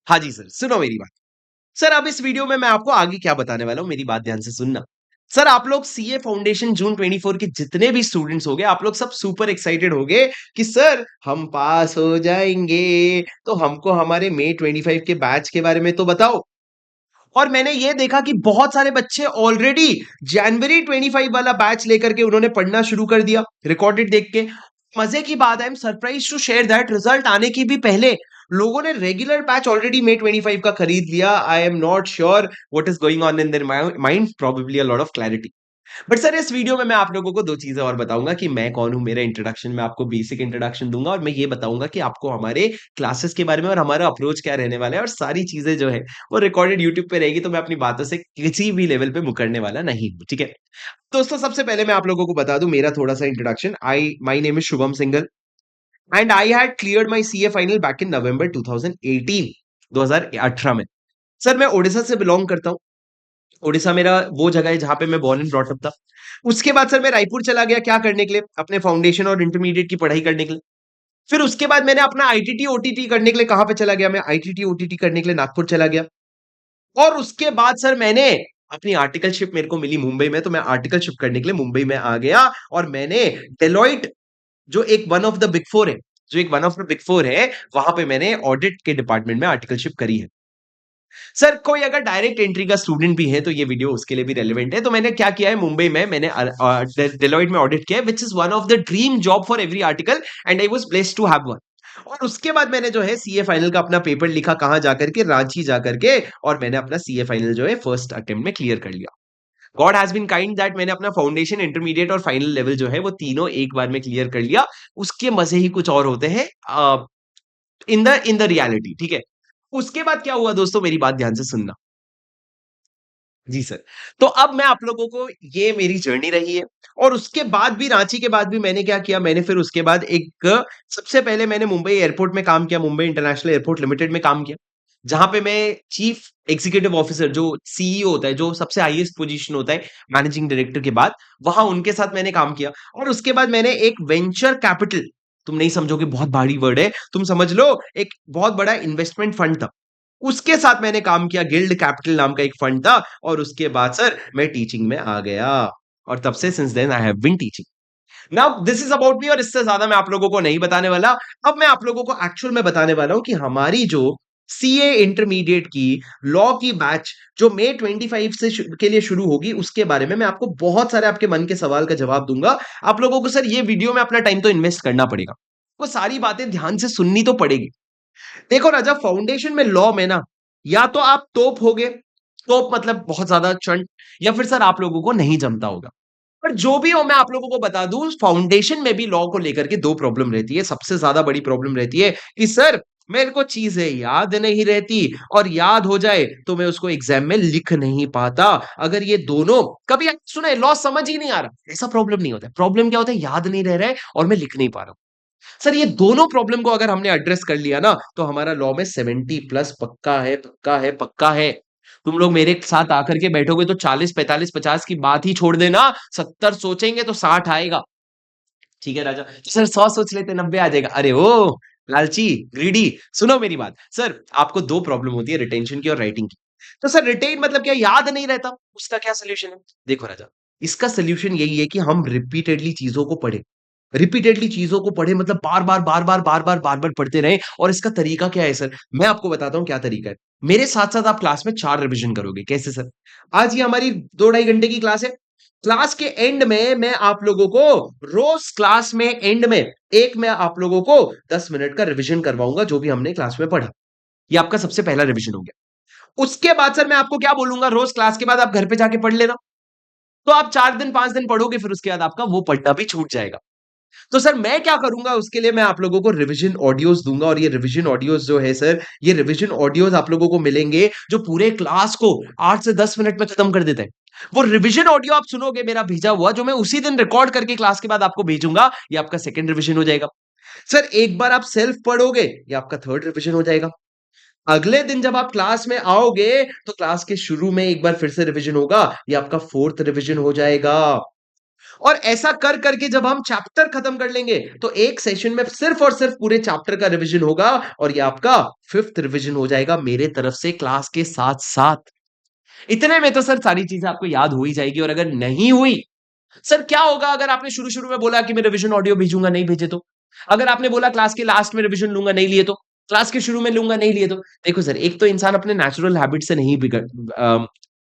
हाँ जी सर, सुनो मेरी बात। सर अब इस वीडियो में मैं आपको आगे क्या बताने वाला हूँ, मेरी बात ध्यान से सुनना। सर आप लोग सीए फाउंडेशन जून 24 के जितने भी स्टूडेंट्स होंगे, आप लोग सब सुपर एक्साइटेड होंगे कि सर हम पास हो जाएँगे, तो हमको हमारे मई 25 के बैच के बारे में तो बताओ। और मैंने ये देखा कि बहुत सारे बच्चे ऑलरेडी जनवरी 25 वाला बैच लेकर के उन्होंने पढ़ना शुरू कर दिया, रिकॉर्डेड देख के। मजे की बात है, I am surprised to share that result आने की भी पहले लोगों ने रेगुलर बैच ऑलरेडी मई 25 का खरीद लिया। I am not sure what is going on in their mind, probably a lot of clarity. But sir इस वीडियो में मैं आप लोगों को दो चीजें और बताऊंगा कि मैं कौन हूं, मेरा इंट्रोडक्शन में आपको बेसिक इंट्रोडक्शन दूंगा, और मैं ये बताऊंगा कि आपको हमारे क्लासेस के बारे में और हमारा अप्रोच क्या रहने वाला है, और सारी चीजें जो है वो रिकॉर्डेड यूट्यूब पे रहेगी, तो मैं अपनी बातों से किसी भी लेवल पे मुकरने वाला नहीं हूं, ठीक है। दोस्तों सबसे पहले मैं आप लोगों को बता दूं मेरा थोड़ा सा introduction. I my name is Shubham Singhal and I had cleared my CA final back in November 2018, 2018 में। सर मैं ओडिशा से बिलोंग करता हूं। ओडिशा मेरा वो जगह है जहाँ पे मैं बॉर्न एंड ब्रॉट अप था। उसके बाद सर मैं रायपुर चला गया, क्या करने के लिए? अपने फाउंडेशन और इंटरमीडिएट की पढ़ाई करने के लिए। फिर उसके बाद मैंने अपना आईटीटी ओटीटी करने के लिए कहाँ पे चला गया? मैं आईटीटी ओटीटी करने के लिए नागपुर चला गया। और उसके बाद सर मैंने अपनी आर्टिकलशिप मेरे को मिली मुंबई में, तो मैं आर्टिकलशिप करने के लिए मुंबई में आ गया। और मैंने डेलॉइट, जो एक one of the big four है, जो एक one of the big four है, वहां पे मैंने ऑडिट के डिपार्टमेंट में आर्टिकलशिप करी है। सर कोई अगर डायरेक्ट एंट्री का स्टूडेंट भी है तो ये वीडियो उसके लिए भी रेलेवेंट है। तो मैंने क्या किया है, मुंबई में मैंने डेलोइट में ऑडिट किया है, which is one of the dream job for every article, and I was blessed to have one. और उसके बाद मैंने जो है सीए फाइनल का अपना पेपर लिखा, कहां जाकर के? रांची जाकर के। और मैंने अपना सीए फाइनल जो है फर्स्ट अटेम्प्ट में क्लियर कर लिया। God has been kind that मैंने अपना फाउंडेशन, इंटरमीडिएट और फाइनल लेवल जो है वो तीनों एक बार में क्लियर कर लिया। उसके मजे ही कुछ और होते हैं इन द रियलिटी, ठीक है। उसके बाद क्या हुआ दोस्तों, मेरी बात ध्यान से सुनना। जी सर। तो अब मैं आप लोगों को, ये मेरी जर्नी रही है। और उसके बाद भी, रांची के बाद भी मैंने क्या किया, मैंने फिर उसके बाद एक, सबसे पहले मैंने मुंबई एयरपोर्ट में काम किया, मुंबई इंटरनेशनल एयरपोर्ट लिमिटेड में काम किया। जहाँ पे मैं चीफ एग्जीक्यूटिव ऑफिसर, जो सीईओ होता है, जो सबसे हाईएस्ट पोजीशन होता है मैनेजिंग डायरेक्टर के बाद, वहां उनके साथ मैंने काम किया। और उसके बाद मैंने एक वेंचर कैपिटल, तुम नहीं समझोगे, बहुत भारी वर्ड है, तुम समझ लो, एक बहुत बड़ा इन्वेस्टमेंट फंड था, उसके साथ मैंने काम किया। गिल्ड कैपिटल नाम का एक फंड था। और उसके बाद सर मैं टीचिंग में आ गया, और तब से since then I have been teaching. Now this is about me, और इससे ज्यादा मैं आप लोगों को नहीं बताने वाला। अब मैं आप लोगों को एक्चुअल में बताने वाला हूं कि हमारी जो सीए इंटरमीडिएट की लॉ की बैच जो मई 25 से के लिए शुरू होगी, उसके बारे में मैं आपको बहुत सारे आपके मन के सवाल का जवाब दूंगा। आप लोगों को सर ये वीडियो में अपना टाइम तो इन्वेस्ट करना पड़ेगा, वो सारी बातें ध्यान से सुननी तो पड़ेगी। देखो ना, जब फाउंडेशन में लॉ में ना, या तो आप तोप होगे, तोप मतलब बहुत ज्यादा चंट, या फिर सर आप लोगों को नहीं जमता होगा। पर जो भी हो, मैं आप लोगों को बता दूं, फाउंडेशन में भी लॉ को लेकर के दो प्रॉब्लम रहती है। सबसे ज्यादा बड़ी प्रॉब्लम रहती है कि सर मेरे को चीजें याद नहीं रहती, और याद हो जाए तो मैं उसको एग्जाम में लिख नहीं पाता। अगर ये दोनों, कभी आप सुना लॉ समझ ही नहीं आ रहा, ऐसा प्रॉब्लम नहीं होता है। प्रॉब्लम क्या होता है, याद नहीं रह रहा है और मैं लिख नहीं पा रहा हूं। सर ये दोनों प्रॉब्लम को अगर हमने एड्रेस कर लिया ना, तो हमारा लॉ में 70 प्लस पक्का है, पक्का है, पक्का है। तुम लोग मेरे साथ आकर के बैठोगे तो 40, 45, 50 की बात ही छोड़ देना, 70 सोचेंगे तो 60 आएगा। ठीक है राजा, तो सर 100 सोच लेते 90 आ जाएगा। अरे ओ लालची, ग्रीडी, सुनो मेरी बात। सर आपको दो प्रॉब्लम होती है, रिटेंशन की और राइटिंग की। तो सर रिटेन मतलब क्या, याद नहीं रहता, उसका क्या सोल्यूशन है? देखो राजा, इसका सोल्यूशन यही है कि हम रिपीटेडली चीजों को पढ़ें। रिपीटेडली चीजों को पढ़े मतलब बार बार बार बार बार बार बार बार पढ़ते रहे। और इसका तरीका क्या है सर, मैं आपको बताता हूं क्या तरीका है। मेरे साथ साथ आप क्लास में 4 रिवीजन करोगे। कैसे सर? आज ये हमारी 2 ढाई घंटे की क्लास है। क्लास के एंड में मैं आप लोगों को, रोज क्लास में एंड में एक, मैं आप लोगों को 10 मिनट का रिवीजन करवाऊंगा, जो भी हमने क्लास में पढ़ा। ये आपका सबसे पहला रिवीजन हो गया। उसके बाद सर मैं आपको क्या बोलूंगा, रोज क्लास के बाद आप घर पे जाके पढ़ लेना। तो आप 4 दिन 5 दिन पढ़ोगे, फिर उसके बाद आपका वो पढ़ना भी छूट जाएगा। तो सर मैं क्या करूंगा, उसके लिए मैं आप लोगों को रिवीजन ऑडियोज दूंगा। और ये रिवीजन ऑडियोज जो है सर, ये रिवीजन ऑडियोज आप लोगों को मिलेंगे जो पूरे क्लास को 8 से 10 मिनट में खत्म कर देते हैं। वो रिवीजन ऑडियो आप सुनोगे मेरा भेजा हुआ, जो मैं उसी दिन रिकॉर्ड करके क्लास के बाद आपको भेजूंगा, ये आपका सेकंड रिवीजन हो जाएगा। सर एक बार आप सेल्फ पढ़ोगे, ये आपका थर्ड रिवीजन हो जाएगा। अगले दिन जब आप क्लास में आओगे, तो क्लास के शुरू में एक बार फिर से रिवीजन होगा, ये आपका फोर्थ रिवीजन हो जाएगा। और ऐसा कर करके जब हम चैप्टर खत्म कर लेंगे तो एक सेशन में सिर्फ और सिर्फ पूरे चैप्टर का रिवीजन होगा और ये आपका फिफ्थ रिवीजन हो जाएगा मेरे तरफ से क्लास के साथ साथ। इतने में तो सर सारी चीजें आपको याद हो ही जाएगी। और अगर नहीं हुई, सर क्या होगा अगर आपने शुरू शुरू में बोला कि मैं रिवीजन ऑडियो भेजूंगा, नहीं भेजे तो? अगर आपने बोला क्लास के लास्ट में रिवीजन लूंगा, नहीं लिए तो? क्लास के शुरू में लूंगा, नहीं लिए तो? देखो सर, एक तो इंसान अपने नेचुरल हैबिट से नहीं बिगड़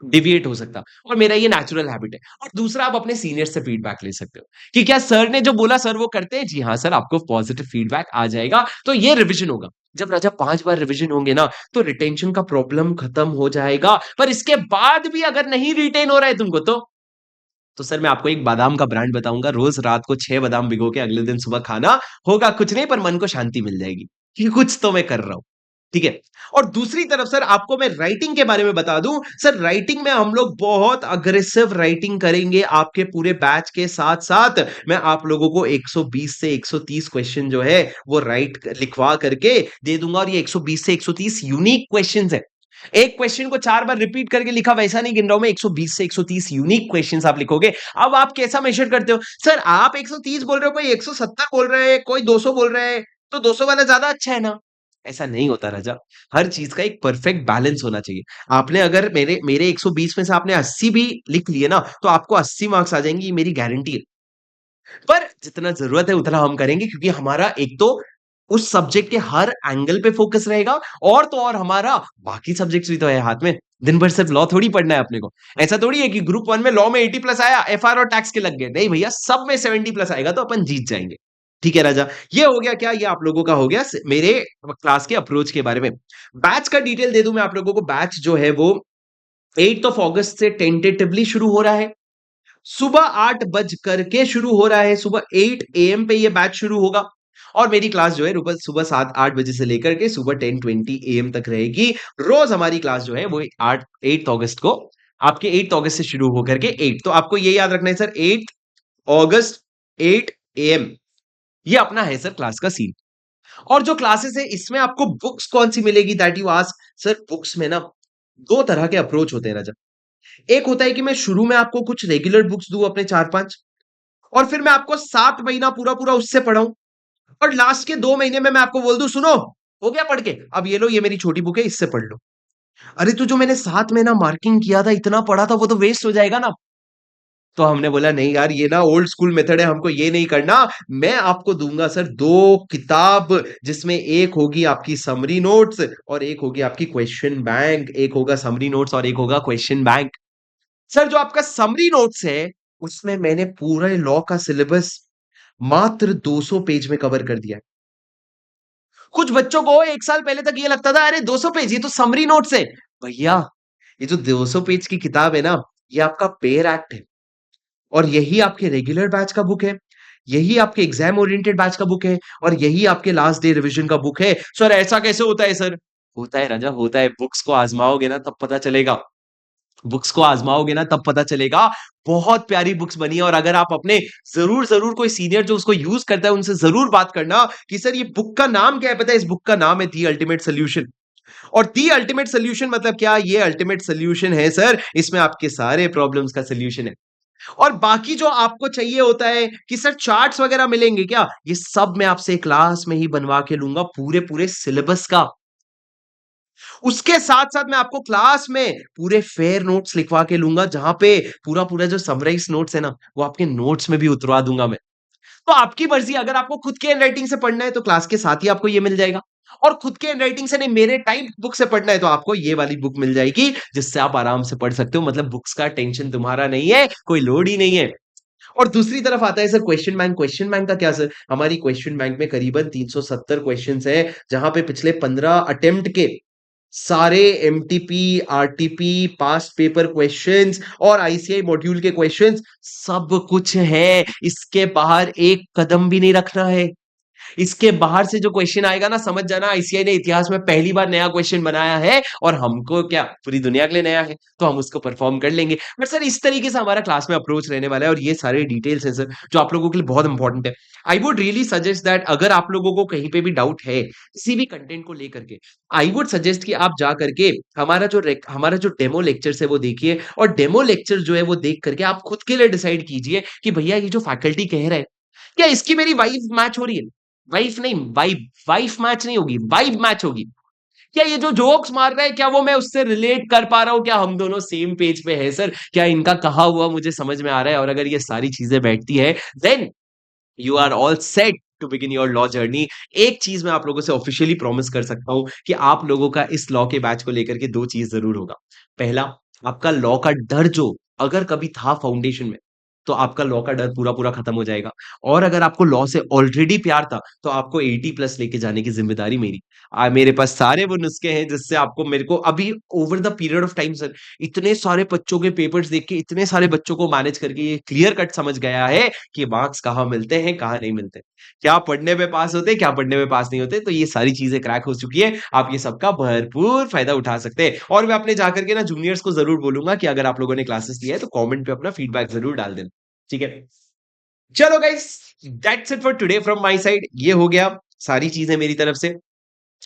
डिविएट हो सकता, और मेरा ये नेचुरल हैबिट है। और दूसरा, आप अपने सीनियर से फीडबैक ले सकते हो कि क्या सर ने जो बोला सर वो करते हैं? जी हाँ सर, आपको पॉजिटिव फीडबैक आ जाएगा तो ये रिवीजन होगा। जब राजा 5 बार रिवीजन होंगे ना, तो रिटेंशन का प्रॉब्लम खत्म हो जाएगा। पर इसके बाद भी अगर नहीं रिटेन हो रहा है तुमको, तो सर मैं आपको एक बादाम का ब्रांड बताऊंगा। रोज रात को 6 बादाम भिगो के अगले दिन सुबह खाना। होगा कुछ नहीं, पर मन को शांति मिल जाएगी कि कुछ तो मैं कर रहा हूं। ठीक है? और दूसरी तरफ सर आपको मैं राइटिंग के बारे में बता दूं। सर राइटिंग में हम लोग बहुत अग्रेसिव राइटिंग करेंगे आपके पूरे बैच के साथ-साथ। मैं आप लोगों को 120 से 130 क्वेश्चन जो है वो लिखवा करके दे दूंगा। और ये 120 से 130 यूनिक क्वेश्चंस है। एक क्वेश्चन को 4 बार रिपीट करके लिखा वैसा नहीं गिन रहा हूं मैं। 120 से 130 यूनिक क्वेश्चंस आप लिखोगे। अब आप कैसा मेजर करते हो? सर आप 130 बोल रहे हो, कोई 170 बोल रहे हैं, कोई 200 बोल रहे हैं, तो 200 वाला ज्यादा अच्छा है ना? ऐसा नहीं होता राजा। हर चीज का एक परफेक्ट बैलेंस होना चाहिए। आपने अगर मेरे मेरे 120 में से आपने 80 भी लिख लिए ना, तो आपको 80 मार्क्स आ जाएंगे, ये मेरी गारंटी है। पर जितना जरूरत है उतना हम करेंगे, क्योंकि हमारा एक तो उस सब्जेक्ट के हर एंगल पे फोकस रहेगा, और तो और हमारा बाकी सब्जेक्ट्स भी तो है हाथ में। दिन भर सिर्फ लॉ थोड़ी पढ़ना है अपने को। ऐसा थोड़ी है कि ग्रुप वन में लॉ में 80 प्लस आया, एफआर और टैक्स के लग गए। नहीं भैया, सब में 70 प्लस आएगा तो अपन जीत जाएंगे। ठीक है राजा, ये हो गया क्या? ये आप लोगों का हो गया मेरे क्लास के अप्रोच के बारे में। बैच का डिटेल दे दूं मैं आप लोगों को। बैच जो है वो 8 ऑफ अगस्त से टेंटेटिवली शुरू हो रहा है। सुबह 8 बज करके शुरू हो रहा है। सुबह 8 एएम पे ये बैच शुरू होगा। और मेरी क्लास जो है सुबह सुबह 7-8 बजे से लेकर के सुबह 10:20 एएम तक रहेगी। रोज हमारी क्लास जो है वो 8 अगस्त को, आपके 8 अगस्त से शुरू होकर के 8, तो आपको ये याद रखना है सर, 8 अगस्त 8 एएम, ये अपना है सर क्लास का सीन। और जो क्लासेस है इसमें आपको बुक्स कौन सी मिलेगी, that you ask. Sir books में ना दो तरह के अप्रोच होते हैं राजा। एक होता है कि मैं शुरू में आपको कुछ रेगुलर बुक्स दूं अपने 4-5, और फिर मैं आपको 7 महीना पूरा पूरा उससे पढ़ाऊं, और लास्ट के 2 महीने में मैं आपको बोल दूं, सुनो हो गया पढ़ के, अब ये लो, ये मेरी छोटी बुक है, इससे पढ़ लो। अरे तो जो मैंने 7 महीना मार्किंग किया था, इतना पढ़ा था, वो तो वेस्ट हो जाएगा ना। तो हमने बोला नहीं यार, ये ना ओल्ड स्कूल मेथड है, हमको ये नहीं करना। मैं आपको दूंगा सर 2 किताब, जिसमें एक होगी आपकी समरी नोट्स और एक होगी आपकी क्वेश्चन बैंक। एक होगा समरी नोट्स और एक होगा क्वेश्चन बैंक। सर जो आपका समरी नोट्स है, उसमें मैंने पूरे लॉ का सिलेबस मात्र 200 पेज में कवर कर दिया है। कुछ बच्चों को 1 साल पहले तक ये लगता था, अरे 200 पेज, ये तो समरी नोट्स है। भैया, ये जो 200 पेज की किताब है ना, ये आपका पेयर एक्ट है। और यही आपके रेगुलर बैच का बुक है। यही आपके एग्जाम ओरिएंटेड बैच का बुक है। और यही आपके लास्ट डे रिवीजन का बुक है। सर ऐसा कैसे होता है सर? होता है राजा, होता है। बुक्स को आजमाओगे ना तब पता चलेगा। बुक्स को आजमाओगे ना तब पता चलेगा। बहुत प्यारी बुक्स बनी है। और अगर आप अपने जरूर जरूर कोई सीनियर जो उसको यूज करता है उनसे जरूर बात करना कि सर ये बुक का नाम क्या है। पता है, इस बुक का नाम है दी अल्टीमेट सोल्यूशन। और दी अल्टीमेट सोल्यूशन मतलब क्या? ये अल्टीमेट सोल्यूशन है सर, इसमें आपके सारे प्रॉब्लम्स का सोल्यूशन है। और बाकी जो आपको चाहिए होता है कि सर चार्ट्स वगैरह मिलेंगे क्या, ये सब मैं आपसे क्लास में ही बनवा के लूंगा, पूरे पूरे सिलेबस का। उसके साथ साथ मैं आपको क्लास में पूरे फेयर नोट्स लिखवा के लूंगा, जहां पे पूरा पूरा जो समराइज नोट्स है ना, वो आपके नोट्स में भी उतरवा दूंगा मैं। तो आपकी मर्जी, अगर आपको खुद के हैंडराइटिंग से पढ़ना है तो क्लास के साथ ही आपको ये मिल जाएगा। और खुद के हैंडराइटिंग से नहीं, मेरे टाइप बुक से पढ़ना है तो आपको ये वाली बुक मिल जाएगी, जिससे आप आराम से पढ़ सकते हो। मतलब बुक्स का टेंशन तुम्हारा नहीं है, कोई लोड ही नहीं है। और दूसरी तरफ आता है sir question bank. Question bank का क्या सर? हमारी क्वेश्चन बैंक में करीबन 370 क्वेश्चंस हैं, जहां पे पिछले 15 अटेम्प्ट के सारे MTP, RTP, past paper questions और आईसीआई मॉड्यूल के क्वेश्चंस सब कुछ है। इसके बाहर एक कदम भी नहीं रखना है। इसके बाहर से जो क्वेश्चन आएगा ना, समझ जाना आईसीआई ने इतिहास में पहली बार नया क्वेश्चन बनाया है और हमको क्या पूरी दुनिया के लिए नया है, तो हम उसको परफॉर्म कर लेंगे। बट सर इस तरीके से हमारा क्लास में अप्रोच रहने वाला है और ये सारे डिटेल्स हैं सर जो आप लोगों के लिए बहुत इंपॉर्टेंट है। I would really suggest that अगर आप लोगों को कहीं पे भी डाउट है किसी भी कंटेंट को लेकर के, आई वुड सजेस्ट कि आप जा करके हमारा जो डेमो लेक्चर्स है वो देखिए और डेमो लेक्चर जो है वो देख करके आप खुद के लिए डिसाइड कीजिए कि भैया ये जो फैकल्टी कह रहा है क्या इसकी मेरी वाइब मैच हो रही है? वाइफ नहीं, वाइफ मैच नहीं होगी, वाइब मैच होगी। क्या ये जो जोक्स मार रहा है क्या वो मैं उससे रिलेट कर पा रहा हूँ? क्या हम दोनों सेम पेज पे है सर? क्या इनका कहा हुआ मुझे समझ में आ रहा है? और अगर ये सारी चीजें बैठती है then you are all set to begin your law journey. एक चीज मैं आप लोगों से ऑफिशियली प्रॉमिस कर सकता हूं कि आप लोगों का इस लॉ के बैच को लेकर के दो चीज जरूर होगा। पहला, आपका लॉ का डर जो अगर कभी था फाउंडेशन में, तो आपका लॉ का डर पूरा पूरा खत्म हो जाएगा। और अगर आपको लॉ से ऑलरेडी प्यार था तो आपको 80 प्लस लेके जाने की जिम्मेदारी मेरी। मेरे पास सारे वो नुस्खे हैं जिससे आपको मेरे को अभी over the period of time sir इतने सारे बच्चों के पेपर्स देख के इतने सारे बच्चों को मैनेज करके ये क्लियर कट समझ गया है कि मार्क्स कहाँ मिलते हैं, कहाँ नहीं मिलते। क्या पढ़ने में पास होते हैं, क्या पढ़ने में पास नहीं होते। तो ये सारी चीज़ें क्रैक हो चुकी है। आप ये सबका भरपूर फ़ायदा उठा सकते हैं। और मैं अपने जाकर के ना जूनियर्स को ज़रूर बोलूँगा कि अगर आप लोगों ने क्लासेस लिया है तो कमेंट पे अपना फीडबैक ज़रूर डाल देना। ठीक है? चलो guys, that's it for today from my side. ये हो गया सारी चीज़ें मेरी तरफ से।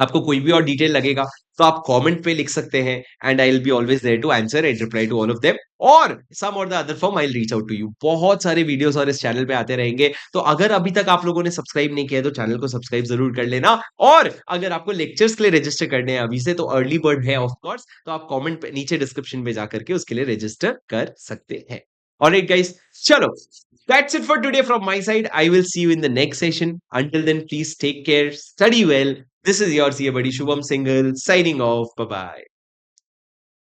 आपको कोई भी और डिटेल लगेगा तो आप कमेंट पे लिख सकते हैं and I will be always there to answer and reply to all of them. और some or the other form I will reach out to you. बहुत सारे वीडियोस और इस चैनल पे आते रहेंगे, तो अगर अभी तक आप लोगों ने सब्सक्राइब नहीं किया है तो चैनल को सब्सक्राइब जरूर कर लेना। और अगर आपको लेक्चर्स के लिए रजिस्टर करने हैं अभी से तो अर्ली बर्ड है ऑफ कोर्स, तो आप कमेंट पे नीचे डिस्क्रिप्शन में जाकर के उसके लिए रजिस्टर कर सकते हैं। ऑलराइट गाइस, चलो that's it for today from my side. I will see you in the next session. Until then, please take care, study well. This is your CA buddy Shubham Singhal signing off. Bye bye.